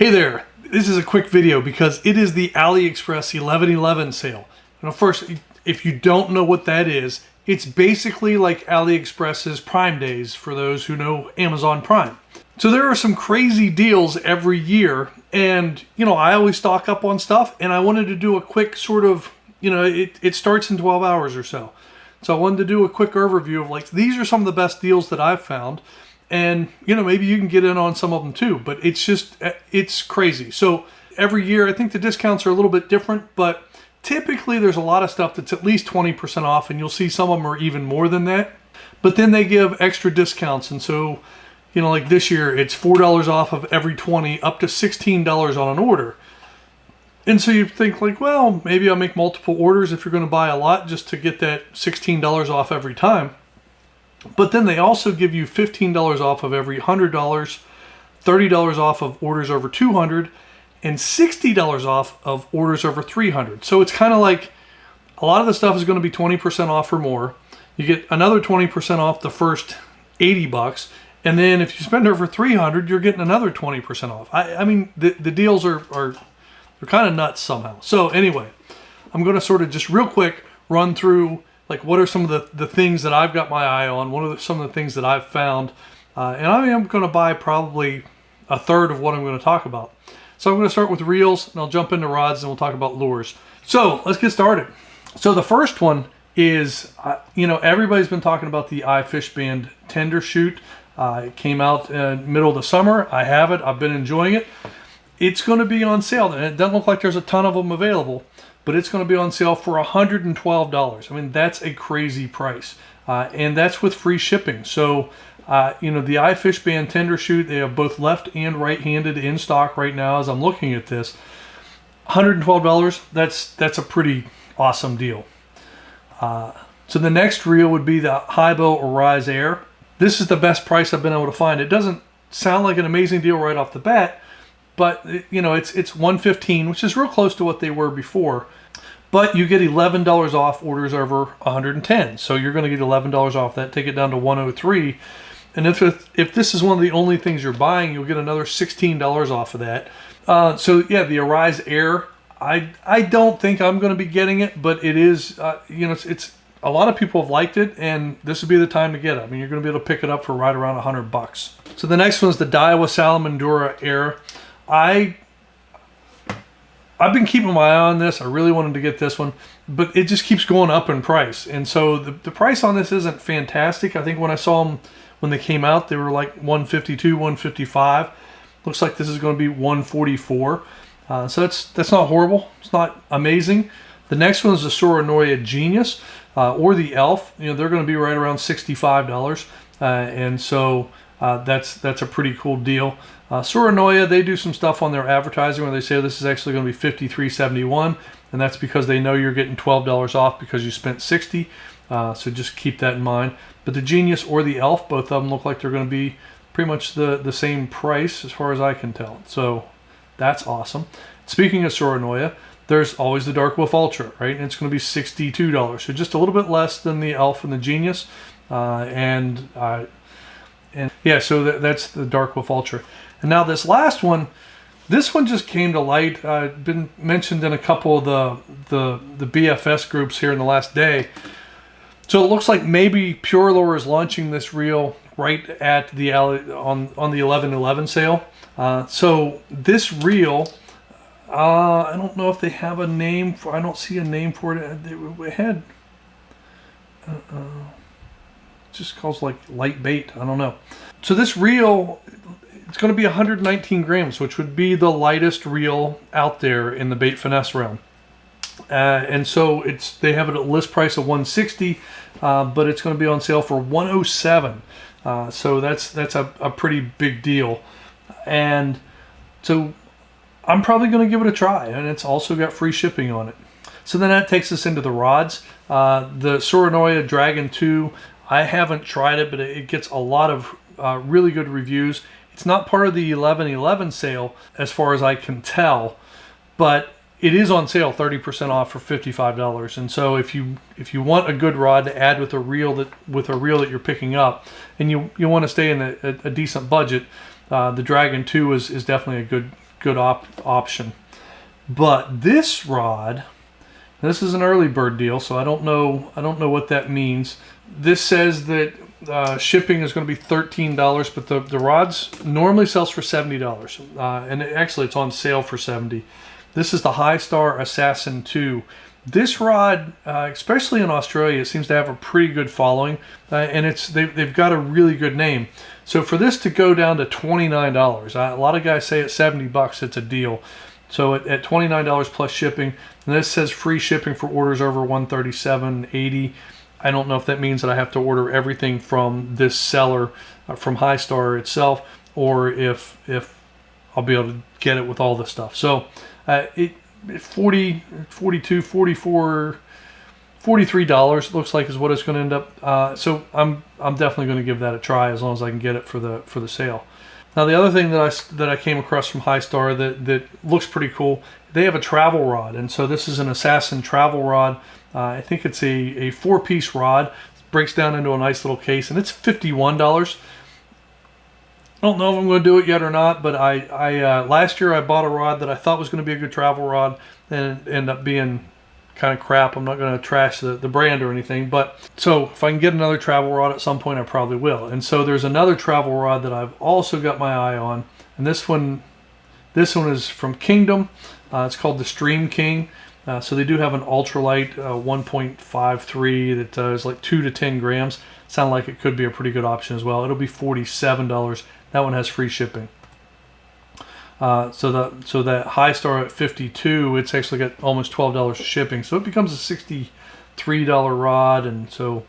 Hey there, this is a quick video because it is the AliExpress 11/11 sale. Now first, if you don't know what that is, it's basically like AliExpress's Prime Days for those who know Amazon Prime. So there are some crazy deals every year, and I always stock up on stuff, and I wanted to do a quick sort of, it starts in 12 hours or so. So I wanted to do a quick overview of like, these are some of the best deals that I've found. And, maybe you can get in on some of them too, but it's crazy. So every year, I think the discounts are a little bit different, but typically there's a lot of stuff that's at least 20% off, and you'll see some of them are even more than that. But then they give extra discounts. And so, like this year, it's $4 off of every 20, up to $16 on an order. And so you think like, well, maybe I'll make multiple orders if you're going to buy a lot just to get that $16 off every time. But then they also give you $15 off of every $100, $30 off of orders over $200, and $60 off of orders over $300. So it's kind of like a lot of the stuff is going to be 20% off or more. You get another 20% off the first 80 bucks. And then if you spend over 300, you're getting another 20% off. I mean, the deals are they're kind of nuts somehow. So anyway, I'm going to sort of just real quick run through like what are some of the things that I've got my eye on, what are some of the things that I've found, and I am going to buy probably a third of what I'm going to talk about. So I'm going to start with reels, and I'll jump into rods, and we'll talk about lures. So let's get started. So the first one is, everybody's been talking about the iFish Band Tender Shoot. It came out in the middle of the summer. I have it. I've been enjoying it. It's going to be on sale, and it doesn't look like there's a ton of them available, but it's going to be on sale for $112. I mean, that's a crazy price, and that's with free shipping. So, the iFish Band Tender Shoot, they have both left and right-handed in stock right now as I'm looking at this. $112, that's a pretty awesome deal. So the next reel would be the Hibo Arise Air. This is the best price I've been able to find. It doesn't sound like an amazing deal right off the bat, but it's $115, which is real close to what they were before. But you get $11 off orders over $110, so you're going to get $11 off that, take it down to $103. And if this is one of the only things you're buying, you'll get another $16 off of that. So yeah, the Arise Air, I don't think I'm going to be getting it, but it is it's a lot of people have liked it, and this would be the time to get it. I mean, you're going to be able to pick it up for right around $100. So the next one is the Daiwa Salamandura Air. I've been keeping my eye on this. I really wanted to get this one, but it just keeps going up in price. And so the price on this isn't fantastic. I think when I saw them when they came out, they were like $152, $155. Looks like this is going to be $144. So that's not horrible. It's not amazing. The next one is the Soranoia Genius or the Elf. They're going to be right around $65, and so that's a pretty cool deal. Soranoia, they do some stuff on their advertising where they say this is actually going to be $53.71, and that's because they know you're getting $12 off because you spent $60. So just keep that in mind. But the Genius or the Elf, both of them look like they're going to be pretty much the same price as far as I can tell. So that's awesome. Speaking of Soranoia, there's always the Dark Wolf Ultra, right? And it's going to be $62. So just a little bit less than the Elf and the Genius. And yeah, so that's the Dark Wolf Ultra. And now this last one, this one just came to light. Been mentioned in a couple of the BFS groups here in the last day. So it looks like maybe Pure Lure is launching this reel right at the on the 11/11 sale. So this reel, I don't know if they have a name for. I don't see a name for it. They had just calls like light bait. I don't know. So this reel, it's going to be 119 grams, which would be the lightest reel out there in the bait finesse realm. And so they have it at list price of $160, but it's going to be on sale for $107. So that's a pretty big deal. And so I'm probably going to give it a try, and it's also got free shipping on it. So then that takes us into the rods. The Soranoia Dragon 2, I haven't tried it, but it gets a lot of really good reviews. It's not part of the 11/11 sale as far as I can tell, but it is on sale 30% off for $55. And so if you want a good rod to add with a reel that you're picking up, and you want to stay in a decent budget, the Dragon 2 is definitely a good option. But this rod, this is an early bird deal, so I don't know what that means. This says that shipping is going to be $13, but the rods normally sells for $70, and actually it's on sale for $70. This is the High Star Assassin 2. This rod, especially in Australia, it seems to have a pretty good following, and they've got a really good name. So for this to go down to $29, a lot of guys say at $70 it's a deal. So at $29 plus shipping, and this says free shipping for orders over $137.80. I don't know if that means that I have to order everything from this seller, from High Star itself, or if I'll be able to get it with all this stuff. So $43 looks like is what it's going to end up. So I'm definitely going to give that a try as long as I can get it for the sale. Now the other thing that I came across from High Star that looks pretty cool, they have a travel rod, and so this is an Assassin travel rod. I think it's a 4-piece rod. It breaks down into a nice little case, and it's $51. I don't know if I'm going to do it yet or not, but I last year I bought a rod that I thought was going to be a good travel rod, and it ended up being kind of crap. I'm not going to trash the brand or anything, but so if I can get another travel rod at some point, I probably will. And so there's another travel rod that I've also got my eye on, and this one is from Kingdom. It's called the Stream King. So they do have an ultralight 1.53 that is like 2 to 10 grams. Sound like it could be a pretty good option as well. It'll be $47. That one has free shipping. So that High Star at $52, it's actually got almost $12 shipping. So it becomes a $63 rod, and so,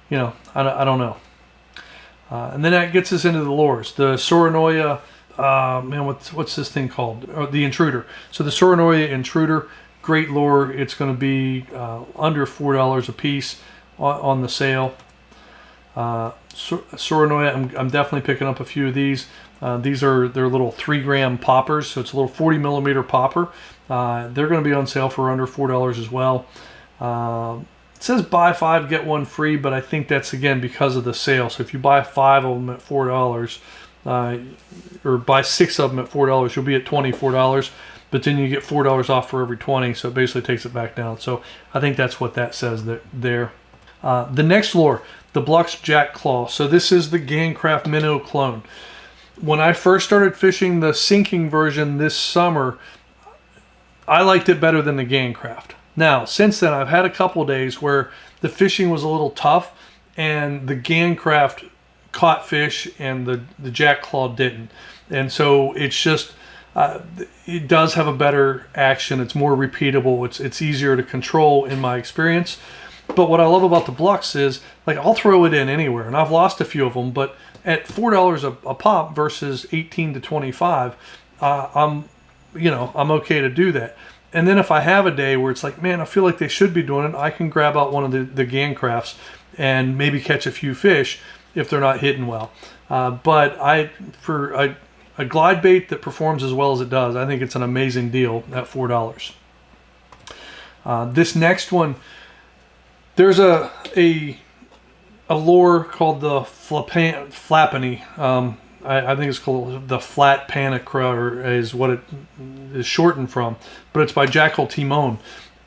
you know, I don't know. And then that gets us into the lures. The Soranoia, man, what's this thing called? The Intruder. So the Soranoia Intruder, great lure. It's going to be under $4 a piece on the sale. Soranoia, I'm definitely picking up a few of these. They're little 3-gram poppers, so it's a little 40 millimeter popper. They're going to be on sale for under $4 as well. It says buy 5 get 1 free, but I think that's again because of the sale. So if you buy 5 of them at $4, or buy 6 of them at $4, you'll be at $24. But then you get $4 off for every 20, so it basically takes it back down. So I think that's what that says there. The next lure, the Blux Jack Claw. So this is the Gangcraft Minnow clone. When I first started fishing the sinking version this summer, I liked it better than the Gangcraft. Now, since then, I've had a couple days where the fishing was a little tough, and the Gangcraft caught fish, and the Jack Claw didn't. And so it's just, it does have a better action. It's more repeatable. It's easier to control in my experience. But what I love about the Blux is, like, I'll throw it in anywhere, and I've lost a few of them, but at $4 a pop versus 18 to 25, I'm okay to do that. And then if I have a day where it's like, man, I feel like they should be doing it, I can grab out one of the Gangcrafts and maybe catch a few fish if they're not hitting well. But for a glide bait that performs as well as it does, I think it's an amazing deal at $4. This next one, there's a lure called the Flapany. I think it's called the Flat Panicra, is what it is shortened from, but it's by Jackal Timon.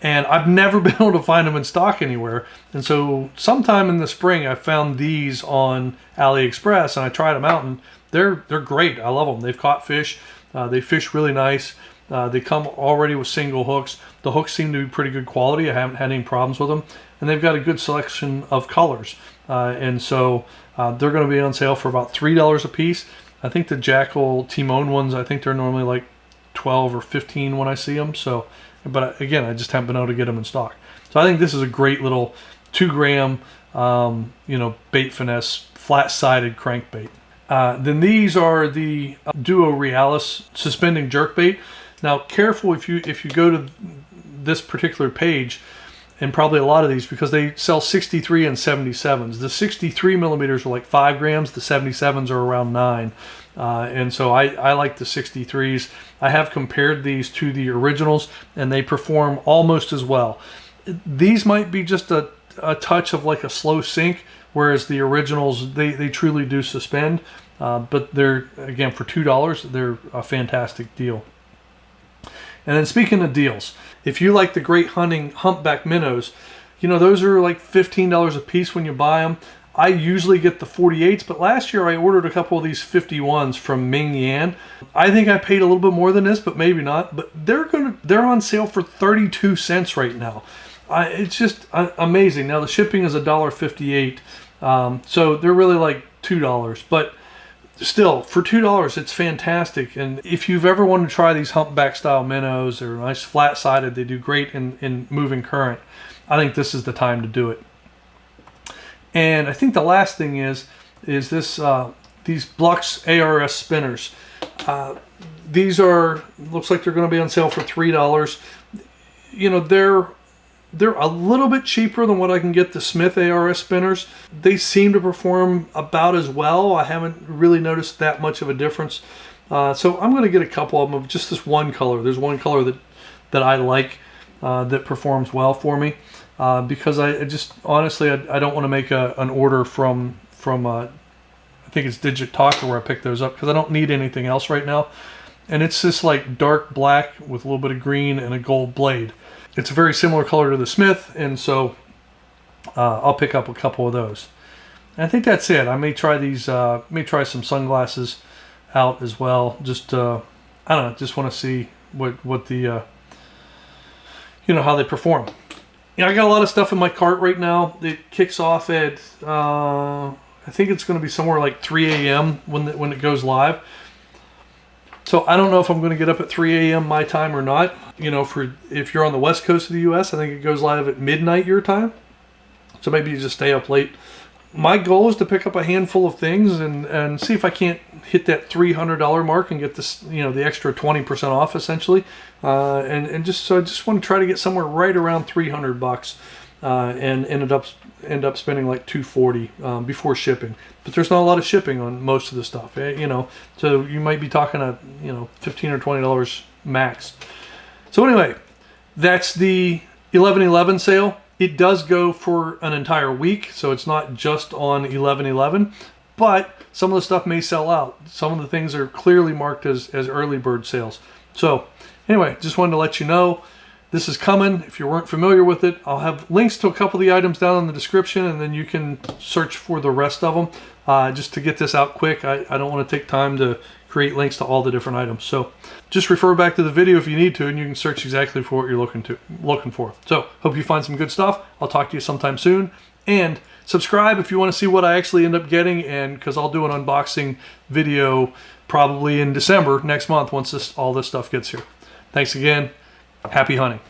And I've never been able to find them in stock anywhere. And so sometime in the spring, I found these on AliExpress, and I tried them out, and they're great. I love them. They've caught fish. They fish really nice. They come already with single hooks. The hooks seem to be pretty good quality. I haven't had any problems with them. And they've got a good selection of colors. And so they're going to be on sale for about $3 a piece. I think the Jackal Timon ones, I think they're normally like 12 or 15 when I see them. So, but again, I just haven't been able to get them in stock. So I think this is a great little 2-gram, bait finesse, flat-sided crankbait. Then these are the Duo Realis suspending jerkbait. Now, careful if you go to this particular page, and probably a lot of these, because they sell 63 and 77s. The 63 millimeters are like 5 grams. The 77s are around 9. And so I like the 63s. I have compared these to the originals, and they perform almost as well. These might be just a touch of like a slow sink, whereas the originals, they truly do suspend. But they're, again, for $2, they're a fantastic deal. And then speaking of deals, if you like the Great Hunting humpback minnows, you know, those are like $15 a piece when you buy them. I usually get the 48s, but last year I ordered a couple of these 51s from Ming Yan. I think I paid a little bit more than this, but maybe not. But they're on sale for 32 cents right now. It's just amazing. Now the shipping is $1.58, so they're really like $2. But still, for $2, it's fantastic. And if you've ever wanted to try these humpback style minnows, they're nice flat-sided. They do great in moving current. I think this is the time to do it. And I think the last thing is this these Blux ARS spinners. These looks like they're going to be on sale for $3. You know, they're a little bit cheaper than what I can get the Smith ARS spinners. They seem to perform about as well. I haven't really noticed that much of a difference. So I'm going to get a couple of them of just this one color. There's one color that I like that performs well for me. Because I just honestly I don't want to make an order from I think it's Digit Talker where I picked those up, because I don't need anything else right now. And it's this like dark black with a little bit of green and a gold blade. It's a very similar color to the Smith, and so I'll pick up a couple of those. And I think that's it. I may try these. May try some sunglasses out as well. Just I don't know. Just want to see what the you know, how they perform. You know, I got a lot of stuff in my cart right now. It kicks off at, I think it's going to be somewhere like 3 a.m. when it goes live. So I don't know if I'm going to get up at 3 a.m. my time or not. You know, if you're on the west coast of the U.S., I think it goes live at midnight your time. So maybe you just stay up late. My goal is to pick up a handful of things and see if I can't hit that $300 mark and get this, you know, the extra 20% off essentially. So I just want to try to get somewhere right around $300 and end up spending like $240 before shipping. But there's not a lot of shipping on most of the stuff, you know. So you might be talking you know, $15 or $20 max. So anyway, that's the 11/11 sale. It does go for an entire week, so it's not just on 11/11, but some of the stuff may sell out. Some of the things are clearly marked as early bird sales. So anyway, just wanted to let you know this is coming. If you weren't familiar with it, I'll have links to a couple of the items down in the description, and then you can search for the rest of them. Just to get this out quick, I don't want to take time to create links to all the different items. So just refer back to the video if you need to, and you can search exactly for what you're looking for. So hope you find some good stuff. I'll talk to you sometime soon. And subscribe if you want to see what I actually end up getting, and because I'll do an unboxing video probably in December next month once all this stuff gets here. Thanks again. Happy hunting.